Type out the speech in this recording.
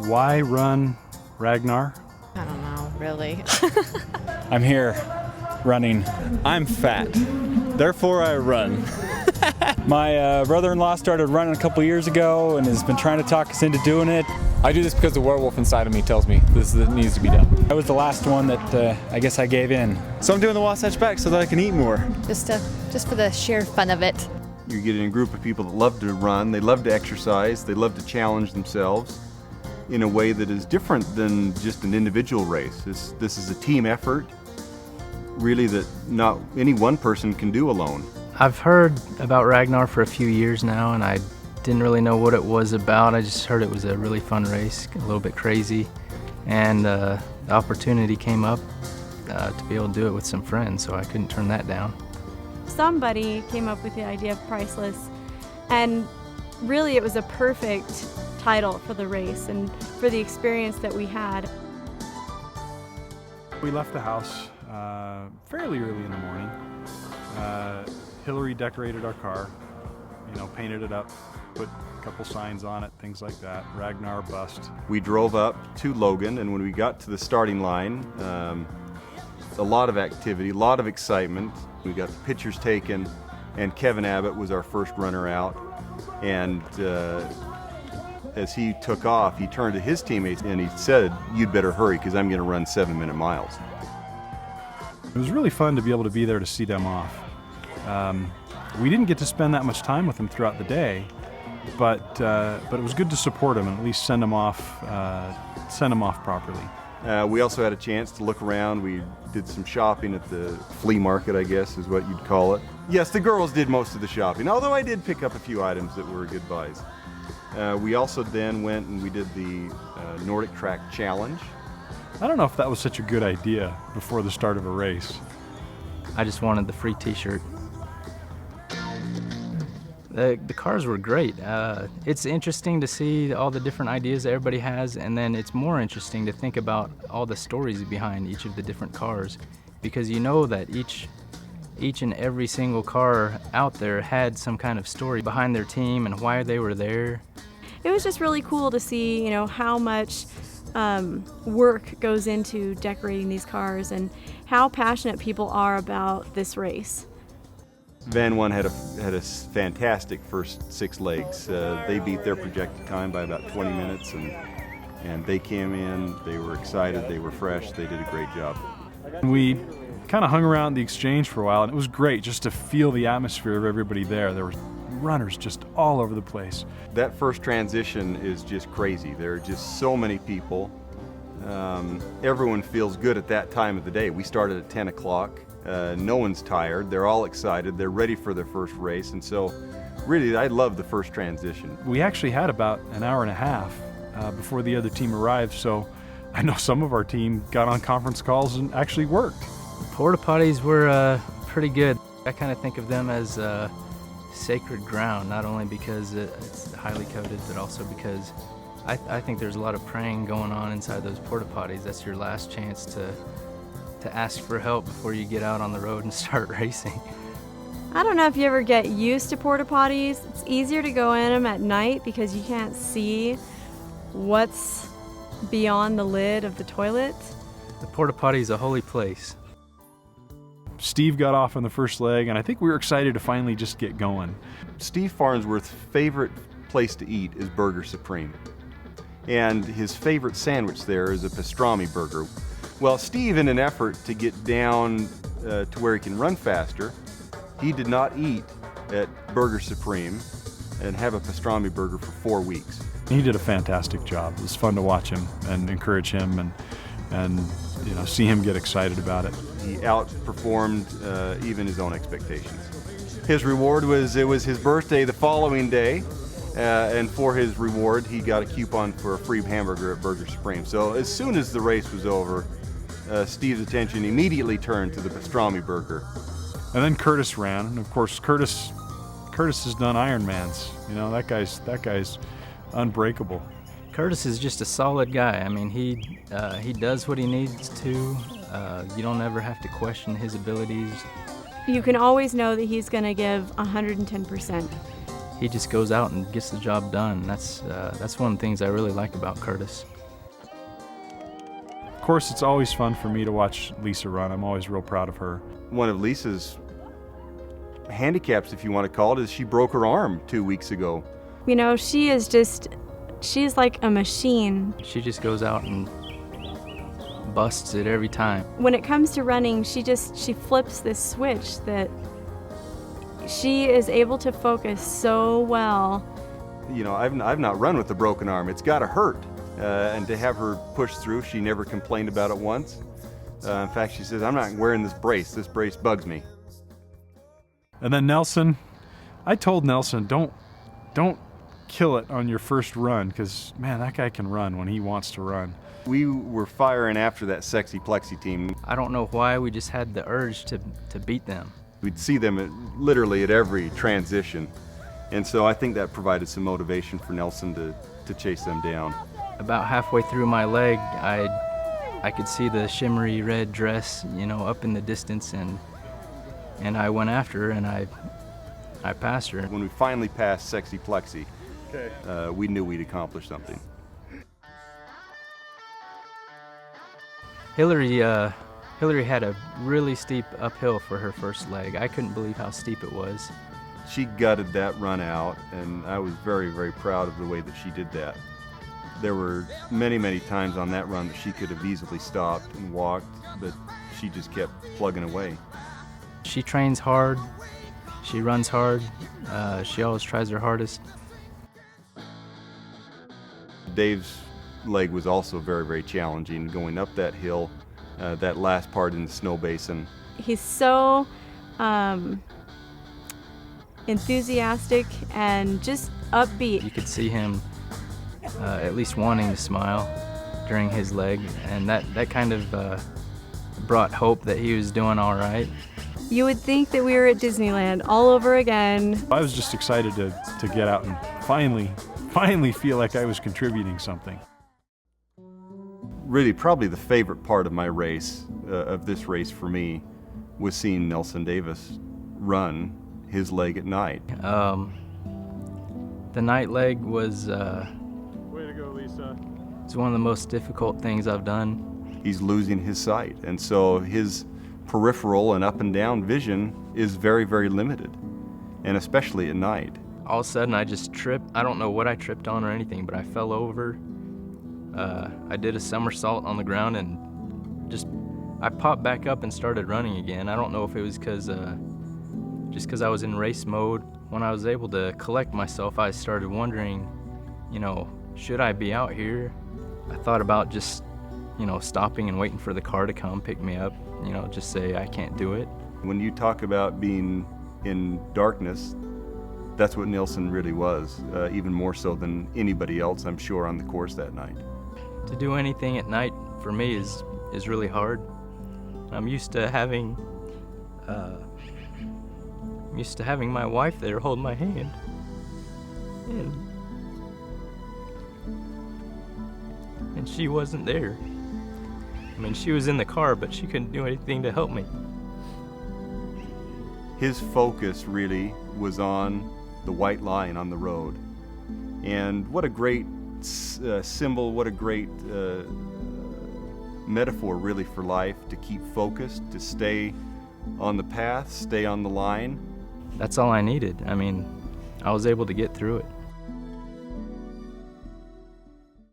Why run Ragnar? I don't know, really. I'm here running. I'm fat, therefore I run. My brother-in-law started running a couple years ago and has been trying to talk us into doing it. I do this because the werewolf inside of me tells me this needs to be done. I was the last one that I guess I gave in. So I'm doing the Wasatch Back so that I can eat more. Just for the sheer fun of it. You're getting a group of people that love to run, they love to exercise, they love to challenge themselves in a way that is different than just an individual race. This is a team effort, really, that not any one person can do alone. I've heard about Ragnar for a few years now, and I didn't really know what it was about. I just heard it was a really fun race, a little bit crazy, and the opportunity came up to be able to do it with some friends, so I couldn't turn that down. Somebody came up with the idea of Priceless, and really it was a perfect title for the race and for the experience that we had. We left the house fairly early in the morning. Hillary decorated our car, painted it up, put a couple signs on it, things like that. Ragnar bust. We drove up to Logan, and when we got to the starting line, a lot of activity, a lot of excitement. We got the pictures taken, and Kevin Abbott was our first runner out. And as he took off, he turned to his teammates and he said, "You'd better hurry because I'm going to run 7-minute miles." It was really fun to be able to be there to see them off. We didn't get to spend that much time with them throughout the day, but it was good to support them and at least send them off properly. We also had a chance to look around. We did some shopping at the flea market, I guess is what you'd call it. Yes, the girls did most of the shopping, although I did pick up a few items that were good buys. We also then went and we did the Nordic Track Challenge. I don't know if that was such a good idea before the start of a race. I just wanted the free t-shirt. The cars were great. It's interesting to see all the different ideas that everybody has, and then it's more interesting to think about all the stories behind each of the different cars, because you know that each and every single car out there had some kind of story behind their team and why they were there. It was just really cool to see, how much work goes into decorating these cars and how passionate people are about this race. Van 1 had a fantastic first 6 legs. They beat their projected time by about 20 minutes, and they came in, they were excited, they were fresh, they did a great job. We kind of hung around the exchange for a while, and it was great just to feel the atmosphere of everybody there. There were runners just all over the place. That first transition is just crazy. There are just so many people. Everyone feels good at that time of the day. We started at 10 o'clock. No one's tired. They're all excited. They're ready for their first race. And so really, I love the first transition. We actually had about an hour and a half before the other team arrived, so I know some of our team got on conference calls and actually worked. Porta potties were pretty good. I kind of think of them as sacred ground, not only because it's highly coded, but also because I think there's a lot of praying going on inside those porta potties. That's your last chance to ask for help before you get out on the road and start racing. I don't know if you ever get used to porta potties. It's easier to go in them at night because you can't see what's beyond the lid of the toilet. The porta potty is a holy place. Steve got off on the first leg, and I think we were excited to finally just get going. Steve Farnsworth's favorite place to eat is Burger Supreme. And his favorite sandwich there is a pastrami burger. Well, Steve, in an effort to get down to where he can run faster, he did not eat at Burger Supreme and have a pastrami burger for 4 weeks. He did a fantastic job. It was fun to watch him and encourage him and see him get excited about it. He outperformed even his own expectations. His reward was, it was his birthday the following day, and for his reward he got a coupon for a free hamburger at Burger Supreme. So as soon as the race was over, Steve's attention immediately turned to the pastrami burger. And then Curtis ran, and of course Curtis has done Ironmans. That guy's unbreakable. Curtis is just a solid guy. I mean, he does what he needs to. You don't ever have to question his abilities. You can always know that he's going to give 110%. He just goes out and gets the job done. That's one of the things I really like about Curtis. course, it's always fun for me to watch Lisa run. I'm always real proud of her. One of Lisa's handicaps, if you want to call it, is she broke her arm 2 weeks ago. You know, she's like a machine. She just goes out and busts it every time. When it comes to running, she flips this switch that she is able to focus so well. You know, I've not run with a broken arm. It's got to hurt. And to have her push through, she never complained about it once. In fact, she says, I'm not wearing this brace. This brace bugs me. And then Nelson, I told Nelson, don't kill it on your first run, because, man, that guy can run when he wants to run. We were firing after that Sexy Plexi team. I don't know why, we just had the urge to beat them. We'd see them literally at every transition. And so I think that provided some motivation for Nelson to chase them down. About halfway through my leg, I could see the shimmery red dress, you know, up in the distance, and I went after her, and I passed her. When we finally passed Sexy Plexi, we knew we'd accomplished something. Hillary had a really steep uphill for her first leg. I couldn't believe how steep it was. She gutted that run out, and I was very, very proud of the way that she did that. There were many, many times on that run that she could have easily stopped and walked, but she just kept plugging away. She trains hard, she runs hard, she always tries her hardest. Dave's leg was also very, very challenging, going up that hill, that last part in the snow basin. He's so enthusiastic and just upbeat. You could see him at least wanting to smile during his leg, and that kind of brought hope that he was doing all right. You would think that we were at Disneyland all over again. I was just excited to get out and finally feel like I was contributing something. Really, probably the favorite part of my race, of this race for me, was seeing Nelson Davis run his leg at night. The night leg was Way to go, Lisa. it's one of the most difficult things I've done. He's losing his sight, and so his peripheral and up and down vision is very, very limited, and especially at night. All of a sudden I just tripped. I don't know what I tripped on or anything, but I fell over. I did a somersault on the ground and I popped back up and started running again. I don't know if it was because I was in race mode. When I was able to collect myself, I started wondering, you know, should I be out here? I thought about just, you know, stopping and waiting for the car to come pick me up, you know, just say I can't do it. When you talk about being in darkness, that's what Nelson really was, even more so than anybody else, I'm sure, on the course that night. To do anything at night for me is really hard. I'm used to having my wife there hold my hand, and she wasn't there. I mean, she was in the car, but she couldn't do anything to help me. His focus really was on the white line on the road. And what a great symbol, what a great metaphor really for life, to keep focused, to stay on the path, stay on the line. That's all I needed. I mean, I was able to get through it.